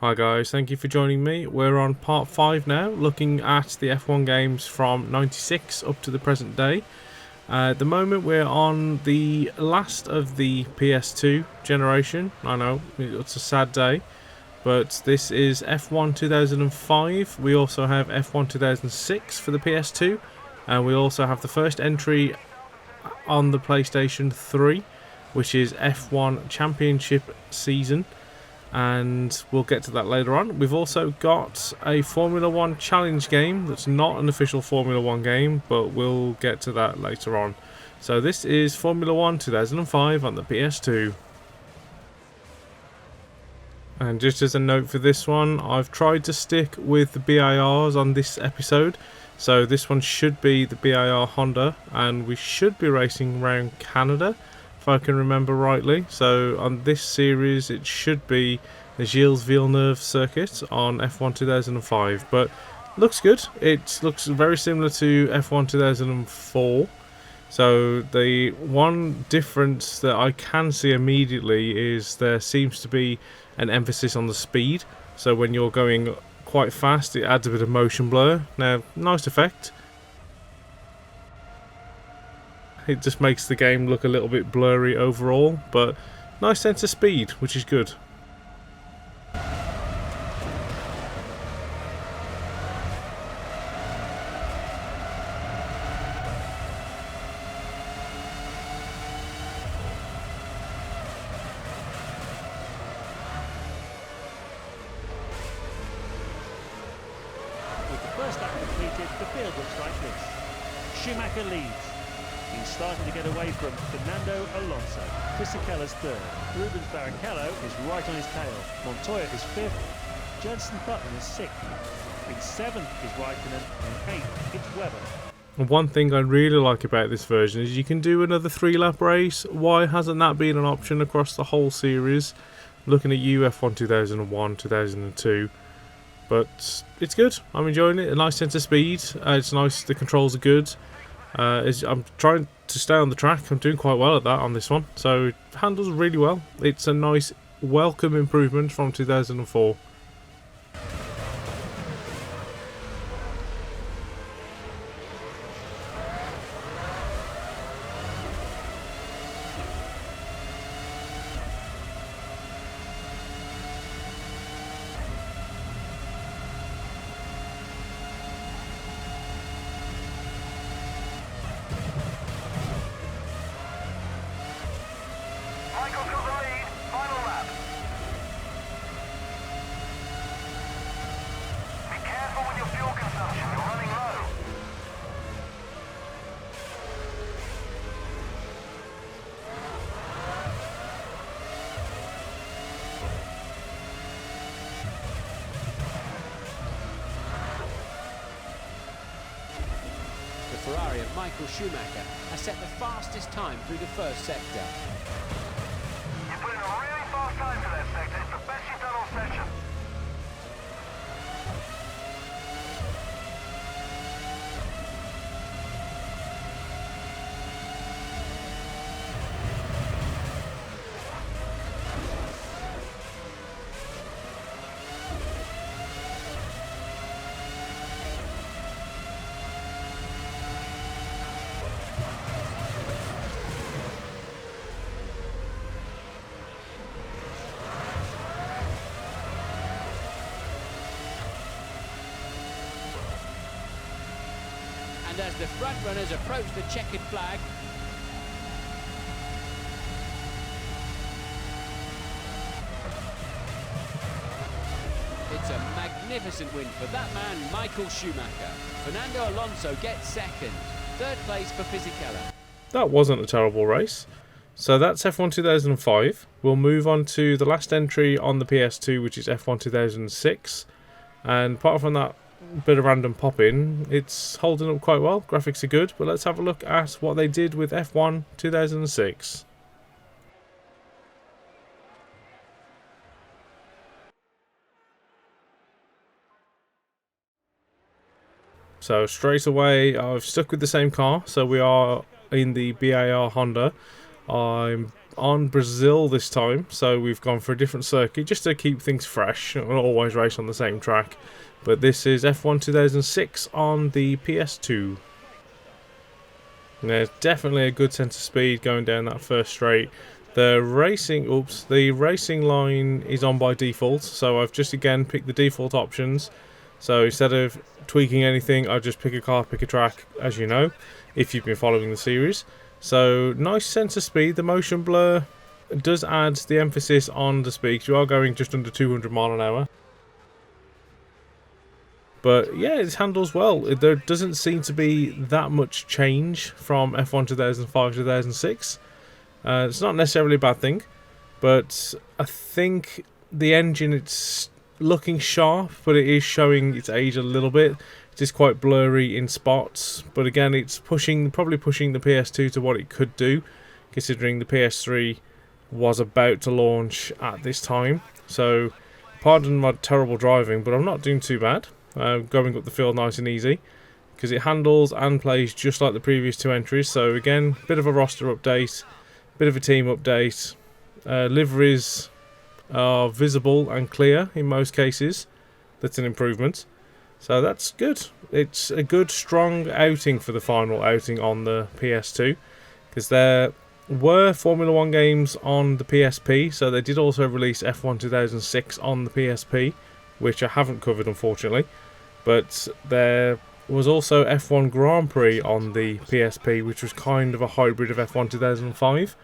Hi guys, thank you for joining me. We're on part 5 now, looking at the F1 games from 96 up to the present day. At the moment we're on the last of the PS2 generation. I know, it's a sad day, but this is F1 2005. We also have F1 2006 for the PS2, and we also have the first entry on the PlayStation 3, which is F1 Championship Season, and we'll get to that later on. We've also got a Formula 1 challenge game that's not an official Formula 1 game, but we'll get to that later on. So this is Formula 1 2005 on the PS2. And just as a note for this one, I've tried to stick with the BIRs on this episode. So this one should be the BIR Honda, and we should be racing around Canada, if I can remember rightly. So on this series it should be the Gilles Villeneuve circuit on F1 2005, but looks good. It looks very similar to F1 2004. So the one difference that I can see immediately is there seems to be an emphasis on the speed. So when you're going quite fast, it adds a bit of motion blur. Now, nice effect. It just makes the game look a little bit blurry overall, but nice sense of speed, which is good. With the first lap completed, the field looks like this. Schumacher leads. He's starting to get away from Fernando Alonso. Fisichella's third. Rubens Barrichello is right on his tail. Montoya is fifth. Jenson Button is sixth. In seventh is Raikkonen, and eighth it's Webber. And one thing I really like about this version is you can do another 3-lap race. Why hasn't that been an option across the whole series? Looking at you, F1 2001, 2002. But it's good. I'm enjoying it. A nice sense of speed. It's nice. The controls are good. I'm trying to stay on the track. I'm doing quite well at that on this one. So it handles really well. It's a nice, welcome improvement from 2004. Ferrari of Michael Schumacher has set the fastest time through the first sector. You put in a really fast time for that sector. It's the best you've done all session. And as the front runners approach the checkered flag, it's a magnificent win for that man, Michael Schumacher. Fernando Alonso gets second. Third place for Fisichella. That wasn't a terrible race. So that's F1 2005. We'll move on to the last entry on the PS2, which is F1 2006. And apart from that bit of random pop-in, it's holding up quite well. Graphics are good, but let's have a look at what they did with F1 2006. So straight away I've stuck with the same car, so we are in the BIR Honda. I'm on Brazil this time, so we've gone for a different circuit just to keep things fresh. We'll always race on the same track, but this is F1 2006 on the PS2. And there's definitely a good sense of speed going down that first straight. The racing line is on by default, so I've just again picked the default options. So instead of tweaking anything, I just pick a car, pick a track, as you know, if you've been following the series. So nice sense of speed. The motion blur does add the emphasis on the speed. You are going just under 200 mile an hour. But yeah, it handles well. There doesn't seem to be that much change from F1 2005-2006. It's not necessarily a bad thing, but I think the engine, it's looking sharp, but it is showing its age a little bit. It is quite blurry in spots, but again, it's probably pushing the PS2 to what it could do, considering the PS3 was about to launch at this time. So, pardon my terrible driving, but I'm not doing too bad. Going up the field nice and easy, because it handles and plays just like the previous two entries. So again, bit of a roster update, bit of a team update. Liveries are visible and clear in most cases. That's an improvement. So that's good. It's a good strong outing for the final outing on the PS2, because there were Formula 1 games on the PSP, so they did also release F1 2006 on the PSP, which I haven't covered unfortunately. But there was also F1 Grand Prix on the PSP, which was kind of a hybrid of F1 2005.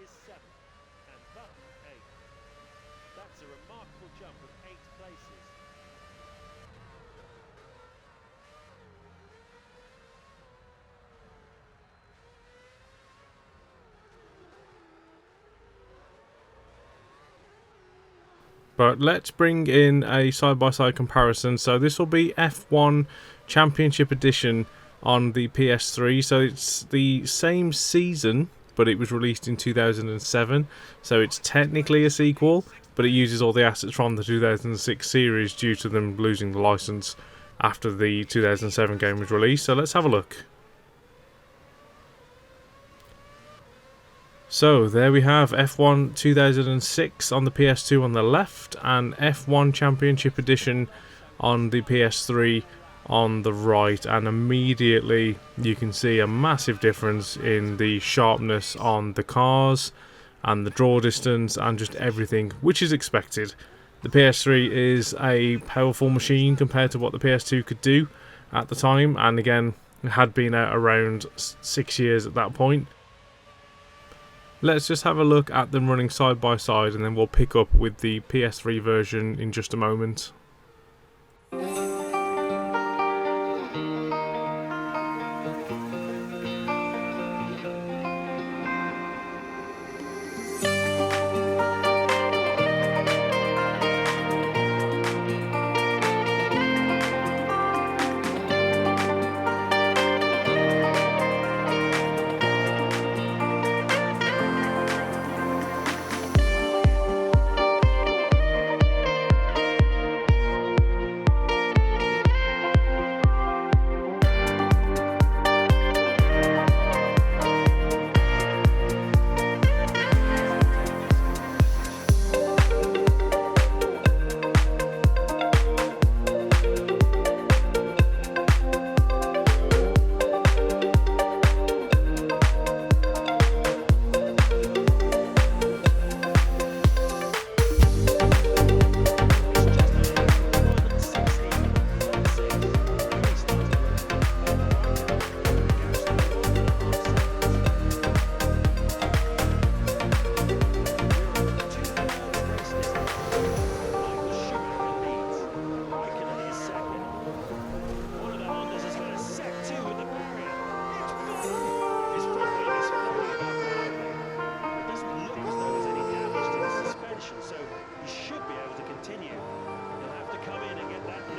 Is 7th, and Button 8th. That's a remarkable jump of 8 places. But let's bring in a side-by-side comparison. So this will be F1 Championship Edition on the PS3. So it's the same season, but it was released in 2007, so it's technically a sequel, but it uses all the assets from the 2006 series due to them losing the license after the 2007 game was released. So let's have a look. So there we have F1 2006 on the PS2 on the left, and F1 Championship Edition on the PS3 on the right, and immediately you can see a massive difference in the sharpness on the cars and the draw distance and just everything, which is expected. The PS3 is a powerful machine compared to what the PS2 could do at the time, and again, it had been out around 6 years at that point. Let's just have a look at them running side by side, and then we'll pick up with the PS3 version in just a moment.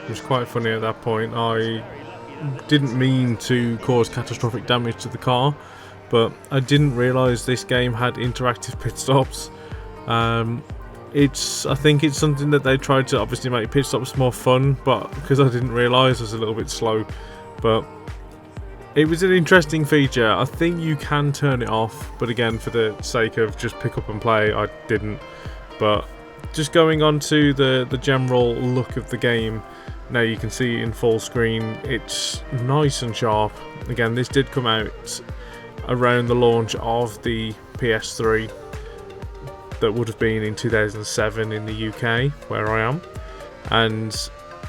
It was quite funny at that point. I didn't mean to cause catastrophic damage to the car, but I didn't realise this game had interactive pit stops. I think it's something that they tried to obviously make pit stops more fun, but because I didn't realise, I was a little bit slow. But it was an interesting feature. I think you can turn it off, but again, for the sake of just pick up and play, I didn't. But just going on to the general look of the game, now you can see in full screen, it's nice and sharp. Again, this did come out around the launch of the PS3. That would have been in 2007 in the UK, where I am, and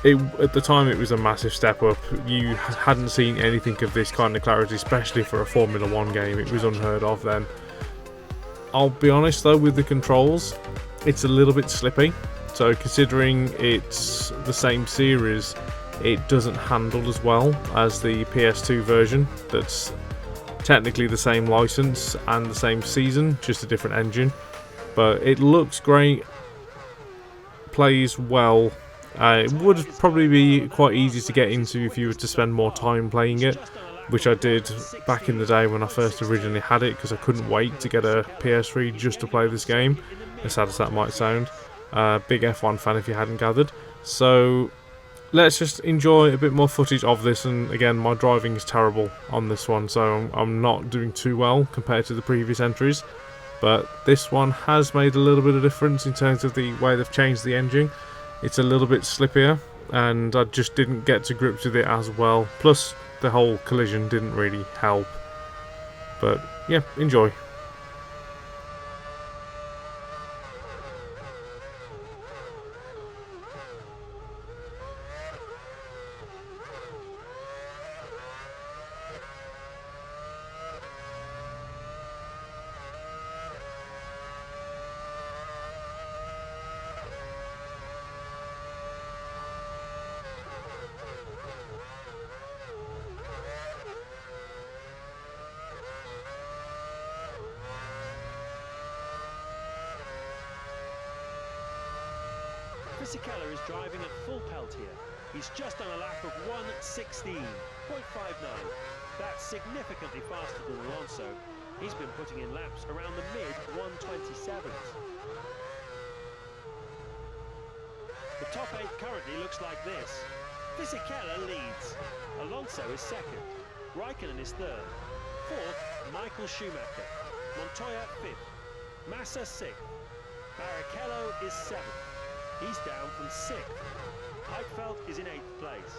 at the time it was a massive step up. You hadn't seen anything of this kind of clarity, especially for a Formula 1 game. It was unheard of then. I'll be honest though, with the controls, it's a little bit slippy, so considering it's the same series, it doesn't handle as well as the PS2 version. That's technically the same license and the same season, just a different engine. But it looks great, plays well. It would probably be quite easy to get into if you were to spend more time playing it, which I did back in the day when I first originally had it, because I couldn't wait to get a PS3 just to play this game, as sad as that might sound. Big F1 fan if you hadn't gathered. So let's just enjoy a bit more footage of this, and again, my driving is terrible on this one, so I'm not doing too well compared to the previous entries. But this one has made a little bit of difference in terms of the way they've changed the engine. It's a little bit slippier, and I just didn't get to grips with it as well. Plus, the whole collision didn't really help. But yeah, enjoy. Fisichella is driving at full pelt here. He's just on a lap of 1:16.59. That's significantly faster than Alonso. He's been putting in laps around the mid-127s. The top 8 currently looks like this. Fisichella leads. Alonso is second. Raikkonen is third. Fourth, Michael Schumacher. Montoya fifth. Massa sixth. Barrichello is seventh. He's down from 6th. Heidfeld is in 8th place.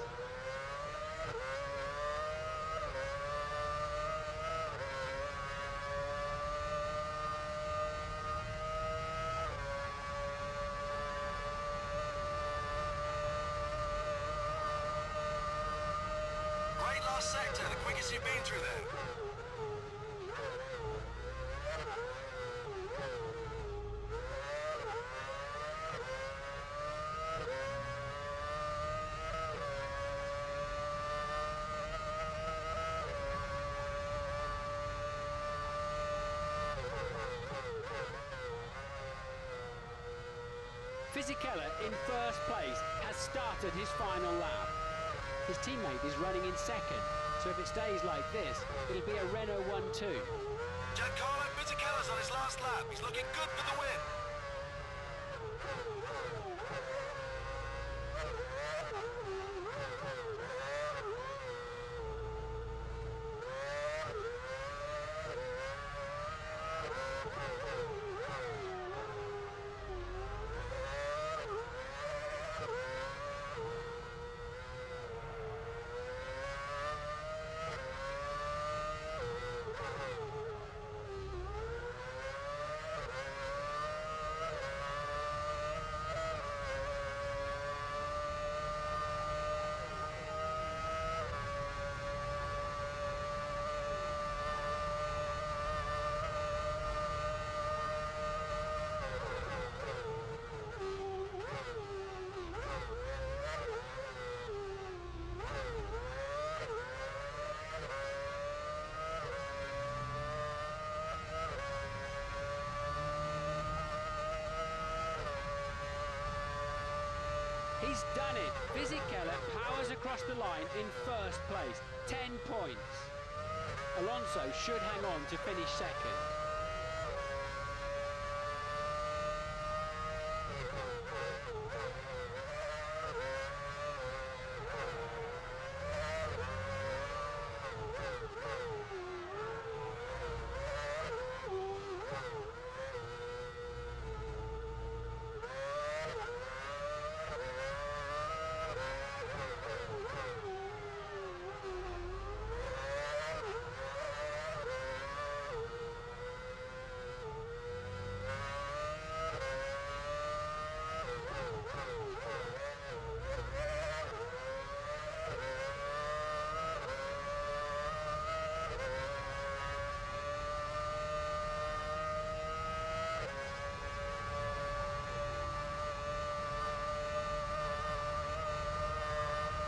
Great last sector, the quickest you've been through there. Fisichella in first place has started his final lap. His teammate is running in second, so if it stays like this, it'll be a Renault 1-2. Giancarlo Fisichella's on his last lap. He's looking good for the win. He's done it. Fisichella powers across the line in first place, 10 points. Alonso should hang on to finish second.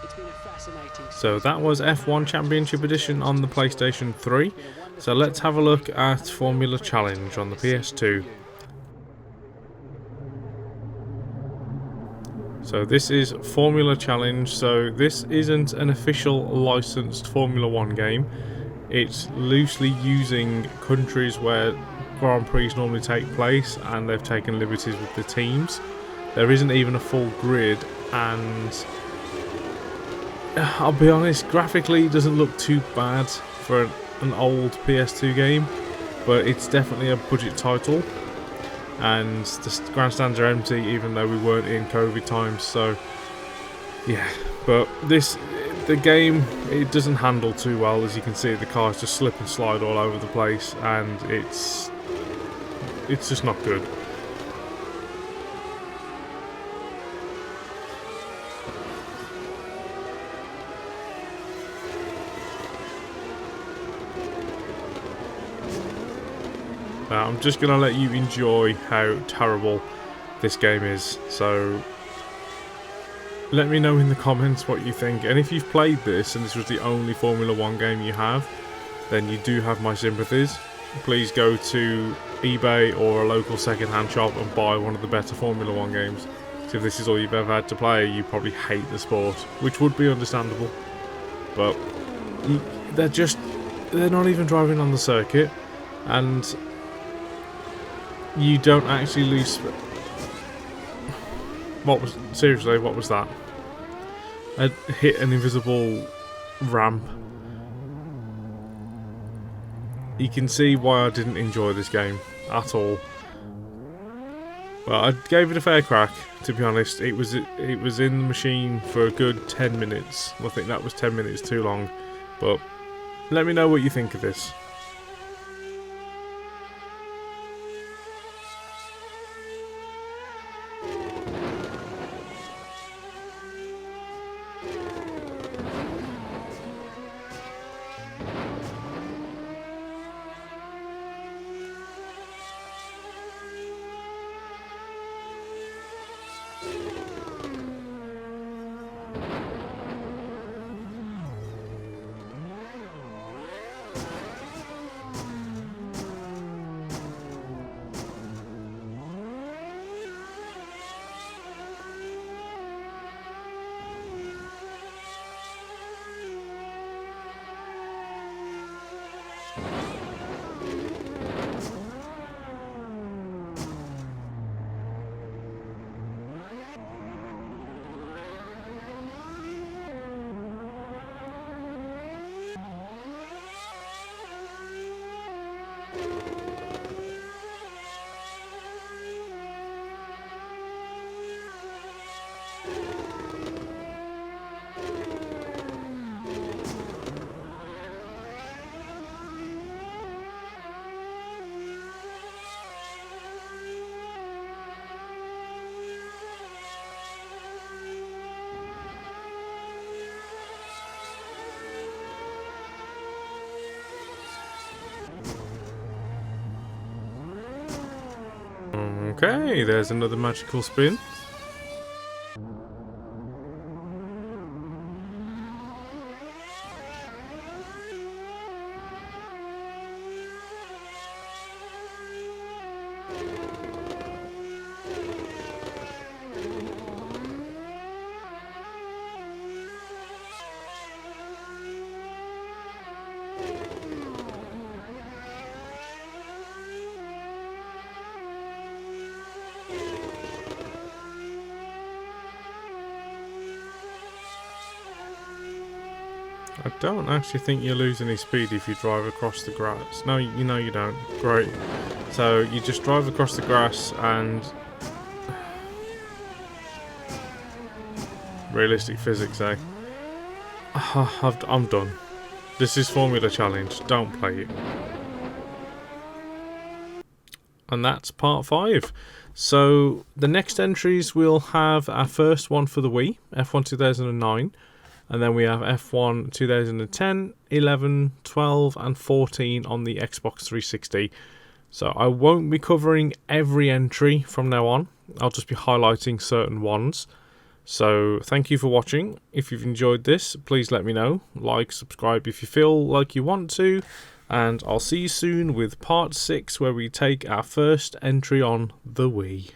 It's been a fascinating So that was F1 Championship Edition on the PlayStation 3. So let's have a look at Formula Challenge on the PS2. So this is Formula Challenge, so this isn't an official licensed Formula 1 game. It's loosely using countries where Grand Prix normally take place, and they've taken liberties with the teams. There isn't even a full grid, and I'll be honest, graphically it doesn't look too bad for an old PS2 game, but it's definitely a budget title. And the grandstands are empty, even though we weren't in COVID times, so yeah. But the game, it doesn't handle too well. As you can see, the cars just slip and slide all over the place, and it's just not good. I'm just going to let you enjoy how terrible this game is. So let me know in the comments what you think. And if you've played this and this was the only Formula 1 game you have, then you do have my sympathies. Please go to eBay or a local second-hand shop and buy one of the better Formula 1 games. So if this is all you've ever had to play, you probably hate the sport, which would be understandable. But they're not even driving on the circuit, and you don't actually lose. What was that? I hit an invisible ramp. You can see why I didn't enjoy this game at all. Well, I gave it a fair crack, to be honest. It was in the machine for a good 10 minutes. I think that was 10 minutes too long. But let me know what you think of this. Okay, there's another magical spin. I don't actually think you lose any speed if you drive across the grass. No, you know you don't. Great. So you just drive across the grass and... realistic physics, eh? I'm done. This is Formula Challenge. Don't play it. And that's part 5. So the next entries we'll have our first one for the Wii, F1 2009. And then we have F1 2010, 11, 12 and 14 on the Xbox 360. So I won't be covering every entry from now on. I'll just be highlighting certain ones. So thank you for watching. If you've enjoyed this, please let me know. Like, subscribe if you feel like you want to. And I'll see you soon with part 6 where we take our first entry on the Wii.